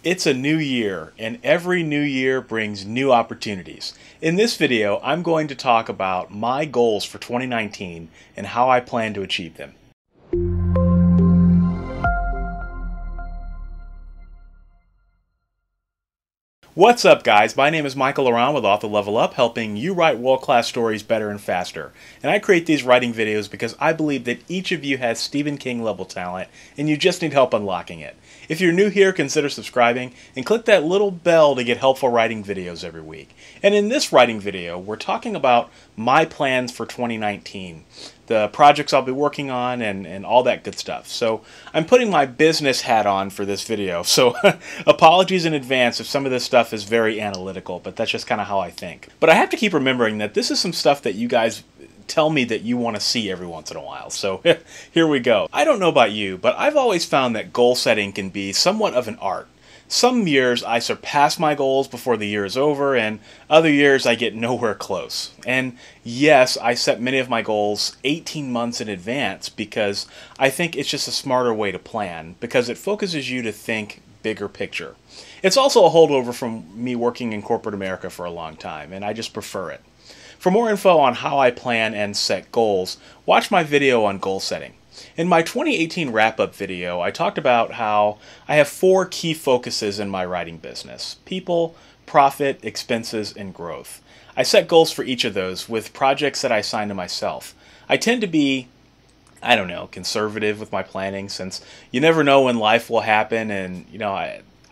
It's a new year, and every new year brings new opportunities. In this video, I'm going to talk about my goals for 2019 and how I plan to achieve them. What's up, guys? My name is Michael Laurent with Author Level Up, helping you write world-class stories better and faster. And I create these writing videos because I believe that each of you has Stephen King level talent, and you just need help unlocking it. If you're new here, consider subscribing and click that little bell to get helpful writing videos every week. And in this writing video, we're talking about my plans for 2019. The projects I'll be working on and all that good stuff. So I'm putting my business hat on for this video, so apologies in advance if some of this stuff is very analytical, but that's just kind of how I think. But I have to keep remembering that this is some stuff that you guys tell me that you want to see every once in a while, so here we go. I don't know about you, but I've always found that goal setting can be somewhat of an art. Some years I surpass my goals before the year is over, and other years I get nowhere close. And yes, I set many of my goals 18 months in advance because I think it's just a smarter way to plan, because it focuses you to think bigger picture. It's also a holdover from me working in corporate America for a long time, and I just prefer it. For more info on how I plan and set goals, watch my video on goal setting. In my 2018 wrap-up video, I talked about how I have 4 key focuses in my writing business: people, profit, expenses, and growth. I set goals for each of those with projects that I assign to myself. I tend to be, conservative with my planning, since you never know when life will happen, and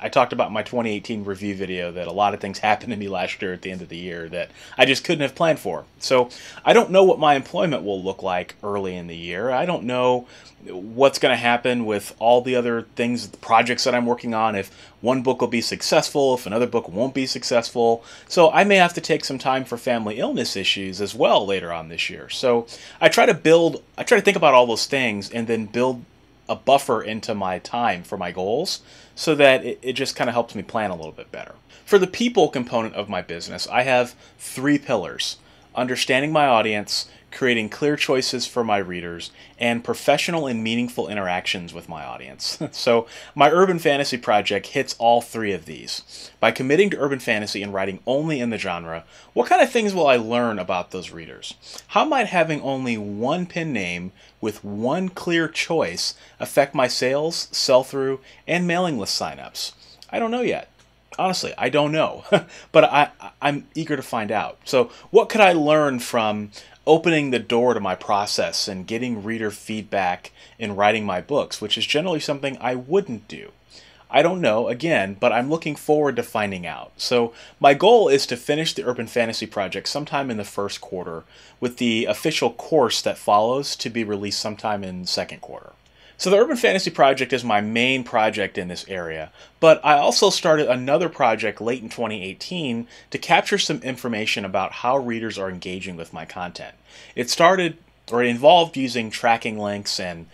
I talked about in my 2018 review video that a lot of things happened to me last year at the end of the year that I just couldn't have planned for. So I don't know what my employment will look like early in the year. I don't know what's going to happen with all the other things, the projects that I'm working on, if one book will be successful, if another book won't be successful. So I may have to take some time for family illness issues as well later on this year. So I try to think about all those things and then build a buffer into my time for my goals so that it just kind of helps me plan a little bit better. For the people component of my business, I have 3 pillars: understanding my audience, creating clear choices for my readers, and professional and meaningful interactions with my audience. So my urban fantasy project hits all 3 of these. By committing to urban fantasy and writing only in the genre, what kind of things will I learn about those readers? How might having only one pen name with one clear choice affect my sales, sell-through, and mailing list signups? I don't know yet. Honestly, I don't know, but I'm eager to find out. So what could I learn from opening the door to my process and getting reader feedback in writing my books, which is generally something I wouldn't do? I don't know, again, but I'm looking forward to finding out. So my goal is to finish the Urban Fantasy Project sometime in the first quarter, with the official course that follows to be released sometime in the second quarter. So the Urban Fantasy Project is my main project in this area, but I also started another project late in 2018 to capture some information about how readers are engaging with my content. It involved using tracking links and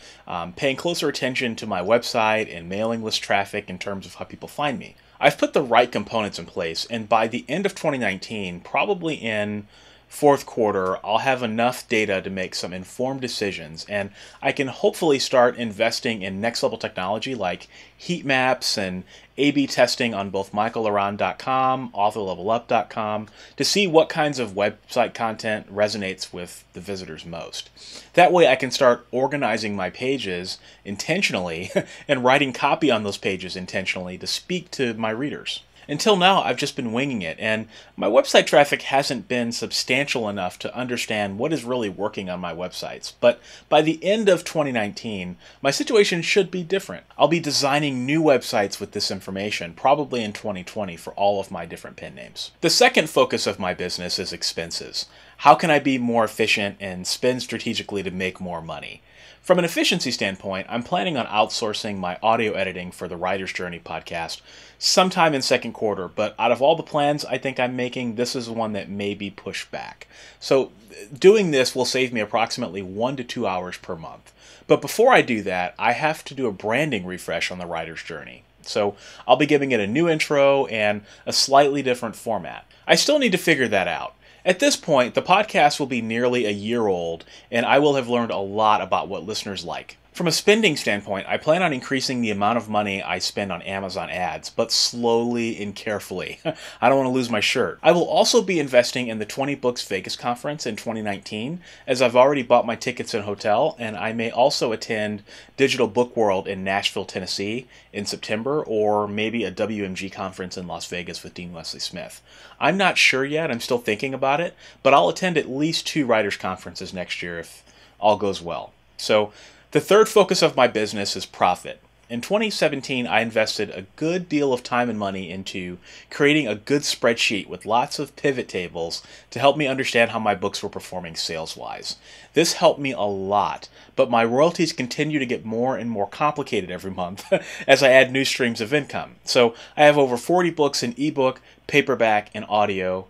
paying closer attention to my website and mailing list traffic in terms of how people find me. I've put the right components in place, and by the end of 2019, probably in fourth quarter, I'll have enough data to make some informed decisions, and I can hopefully start investing in next level technology like heat maps and A/B testing on both michaellaurent.com, authorlevelup.com to see what kinds of website content resonates with the visitors most. That way I can start organizing my pages intentionally and writing copy on those pages intentionally to speak to my readers. Until now, I've just been winging it, and my website traffic hasn't been substantial enough to understand what is really working on my websites. But by the end of 2019, my situation should be different. I'll be designing new websites with this information, probably in 2020 for all of my different pen names. The second focus of my business is expenses. How can I be more efficient and spend strategically to make more money? From an efficiency standpoint, I'm planning on outsourcing my audio editing for the Writer's Journey podcast sometime in second quarter, but out of all the plans I think I'm making, this is one that may be pushed back. So doing this will save me approximately 1 to 2 hours per month. But before I do that, I have to do a branding refresh on the Writer's Journey. So I'll be giving it a new intro and a slightly different format. I still need to figure that out. At this point, the podcast will be nearly a year old, and I will have learned a lot about what listeners like. From a spending standpoint, I plan on increasing the amount of money I spend on Amazon ads, but slowly and carefully. I don't want to lose my shirt. I will also be investing in the 20 Books Vegas conference in 2019, as I've already bought my tickets and hotel, and I may also attend Digital Book World in Nashville, Tennessee in September, or maybe a WMG conference in Las Vegas with Dean Wesley Smith. I'm not sure yet, I'm still thinking about it, but I'll attend at least 2 writers' conferences next year if all goes well. So, the third focus of my business is profit. In 2017, I invested a good deal of time and money into creating a good spreadsheet with lots of pivot tables to help me understand how my books were performing sales-wise. This helped me a lot, but my royalties continue to get more and more complicated every month as I add new streams of income. So I have over 40 books in ebook, paperback, and audio,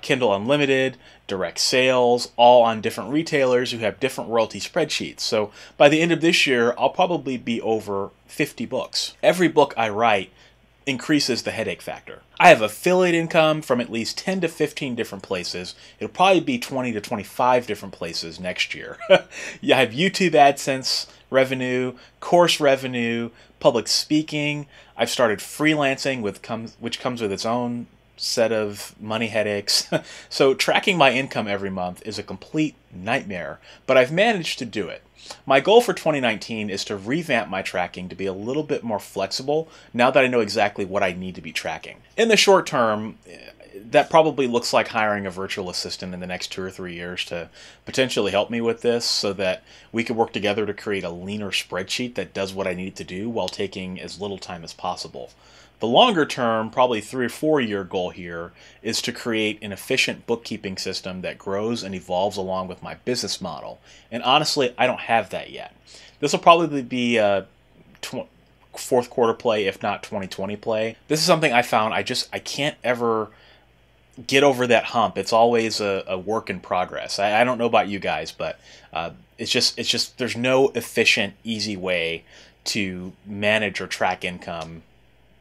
Kindle Unlimited, direct sales, all on different retailers who have different royalty spreadsheets. So by the end of this year, I'll probably be over 50 books. Every book I write increases the headache factor. I have affiliate income from at least 10 to 15 different places. It'll probably be 20 to 25 different places next year. Yeah, I have YouTube AdSense revenue, course revenue, public speaking. I've started freelancing, which comes with its own set of money headaches. So tracking my income every month is a complete nightmare, but I've managed to do it. My goal for 2019 is to revamp my tracking to be a little bit more flexible now that I know exactly what I need to be tracking. In the short term, that probably looks like hiring a virtual assistant in the next 2 or 3 years to potentially help me with this so that we could work together to create a leaner spreadsheet that does what I need it to do while taking as little time as possible. The longer term, probably 3 or 4 year goal here is to create an efficient bookkeeping system that grows and evolves along with my business model. And honestly, I don't have that yet. This will probably be a fourth quarter play, if not 2020 play. This is something I found I can't ever get over that hump. It's always a work in progress. I don't know about you guys, but it's just there's no efficient, easy way to manage or track income,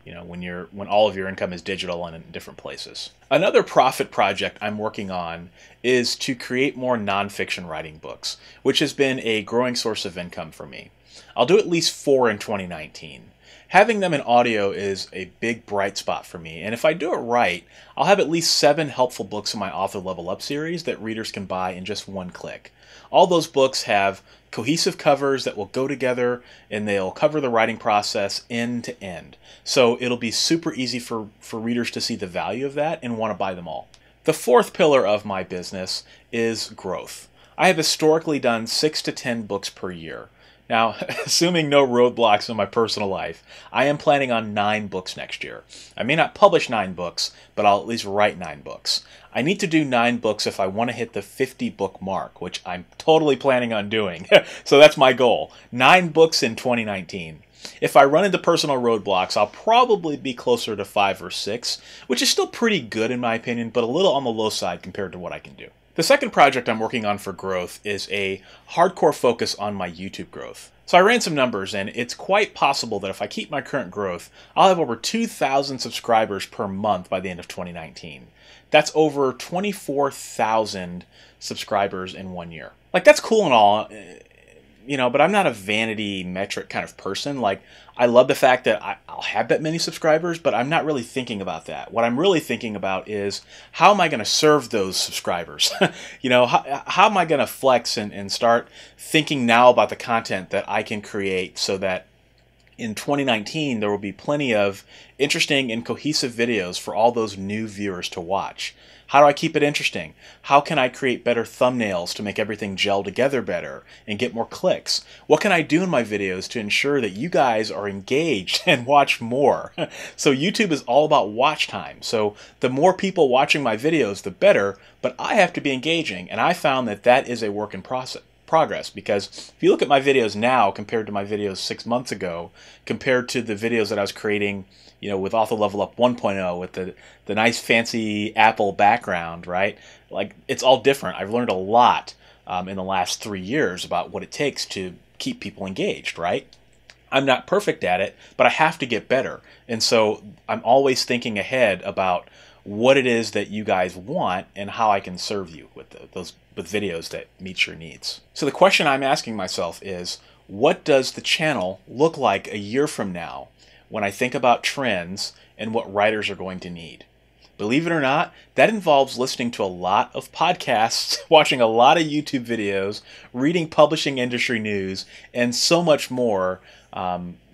you know, when all of your income is digital and in different places. Another profit project I'm working on is to create more nonfiction writing books, which has been a growing source of income for me. I'll do at least 4 in 2019. Having them in audio is a big bright spot for me, and if I do it right, I'll have at least 7 helpful books in my Author Level Up series that readers can buy in just one click. All those books have cohesive covers that will go together, and they'll cover the writing process end to end. So it'll be super easy for readers to see the value of that and want to buy them all. The fourth pillar of my business is growth. I have historically done 6 to 10 books per year. Now, assuming no roadblocks in my personal life, I am planning on 9 books next year. I may not publish 9 books, but I'll at least write 9 books. I need to do 9 books if I want to hit the 50 book mark, which I'm totally planning on doing. So that's my goal. 9 books in 2019. If I run into personal roadblocks, I'll probably be closer to 5 or 6, which is still pretty good in my opinion, but a little on the low side compared to what I can do. The second project I'm working on for growth is a hardcore focus on my YouTube growth. So I ran some numbers, and it's quite possible that if I keep my current growth, I'll have over 2,000 subscribers per month by the end of 2019. That's over 24,000 subscribers in 1 year. Like, that's cool and all, you know, but I'm not a vanity metric kind of person. Like, I love the fact that I'll have that many subscribers, but I'm not really thinking about that. What I'm really thinking about is, how am I going to serve those subscribers? You know, how am I going to flex and start thinking now about the content that I can create so that in 2019 there will be plenty of interesting and cohesive videos for all those new viewers to watch. How do I keep it interesting? How can I create better thumbnails to make everything gel together better and get more clicks? What can I do in my videos to ensure that you guys are engaged and watch more? So YouTube is all about watch time. So the more people watching my videos, the better, but I have to be engaging, and I found that that is a work in progress, because if you look at my videos now compared to my videos 6 months ago, compared to the videos that I was creating, you know, with Author Level Up 1.0 with the nice fancy Apple background, right? Like, it's all different. I've learned a lot in the last 3 years about what it takes to keep people engaged, right? I'm not perfect at it, but I have to get better. And so I'm always thinking ahead about what it is that you guys want and how I can serve you with with videos that meet your needs. So the question I'm asking myself is, what does the channel look like a year from now when I think about trends and what writers are going to need? Believe it or not, that involves listening to a lot of podcasts, watching a lot of YouTube videos, reading publishing industry news, and so much more,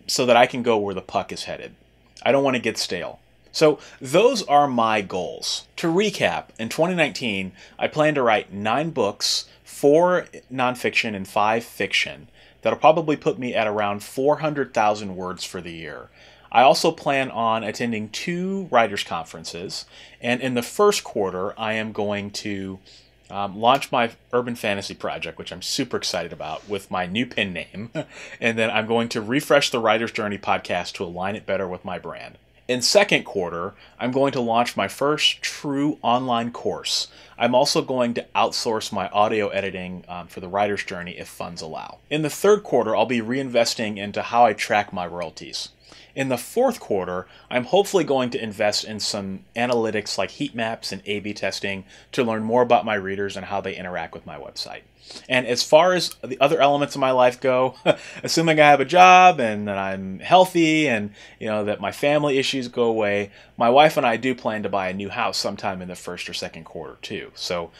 so that I can go where the puck is headed. I don't want to get stale. So those are my goals. To recap, in 2019, I plan to write 9 books, 4 nonfiction and 5 fiction. That'll probably put me at around 400,000 words for the year. I also plan on attending 2 writers' conferences, and in the first quarter, I am going to launch my urban fantasy project, which I'm super excited about, with my new pen name, and then I'm going to refresh the Writer's Journey podcast to align it better with my brand. In second quarter, I'm going to launch my first true online course. I'm also going to outsource my audio editing for the Writer's Journey if funds allow. In the third quarter, I'll be reinvesting into how I track my royalties. In the fourth quarter, I'm hopefully going to invest in some analytics like heat maps and A/B testing to learn more about my readers and how they interact with my website. And as far as the other elements of my life go, assuming I have a job and that I'm healthy and that my family issues go away, my wife and I do plan to buy a new house sometime in the first or second quarter too. So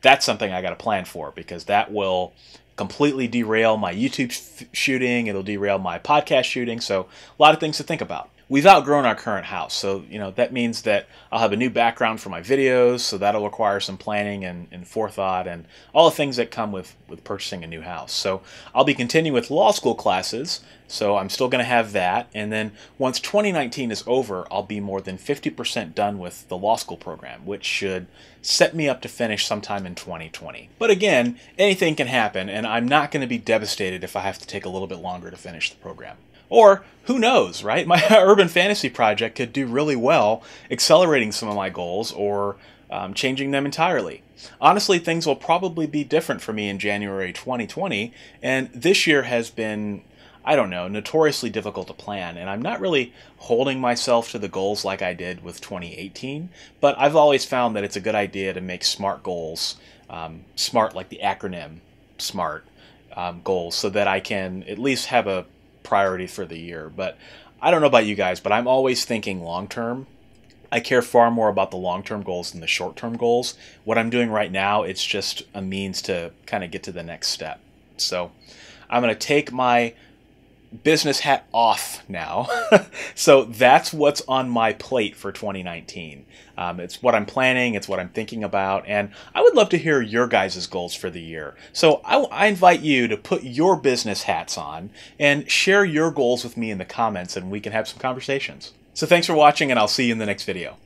that's something I got to plan for, because that will completely derail my YouTube shooting. It'll derail my podcast shooting. So a lot of things to think about. We've outgrown our current house, so that means that I'll have a new background for my videos, so that'll require some planning and forethought and all the things that come with purchasing a new house. So I'll be continuing with law school classes, so I'm still going to have that, and then once 2019 is over, I'll be more than 50% done with the law school program, which should set me up to finish sometime in 2020. But again, anything can happen, and I'm not going to be devastated if I have to take a little bit longer to finish the program. Or, who knows, right? My urban fantasy project could do really well accelerating some of my goals or changing them entirely. Honestly, things will probably be different for me in January 2020, and this year has been, I don't know, notoriously difficult to plan, and I'm not really holding myself to the goals like I did with 2018, but I've always found that it's a good idea to make SMART goals, SMART like the acronym SMART, goals, so that I can at least have a priority for the year. But I don't know about you guys, but I'm always thinking long term. I care far more about the long-term goals than the short-term goals. What I'm doing right now, it's just a means to kind of get to the next step. So I'm going to take my business hat off now. So that's what's on my plate for 2019. It's what I'm planning, it's what I'm thinking about, and I would love to hear your guys' goals for the year. So I invite you to put your business hats on and share your goals with me in the comments, and we can have some conversations. So thanks for watching, and I'll see you in the next video.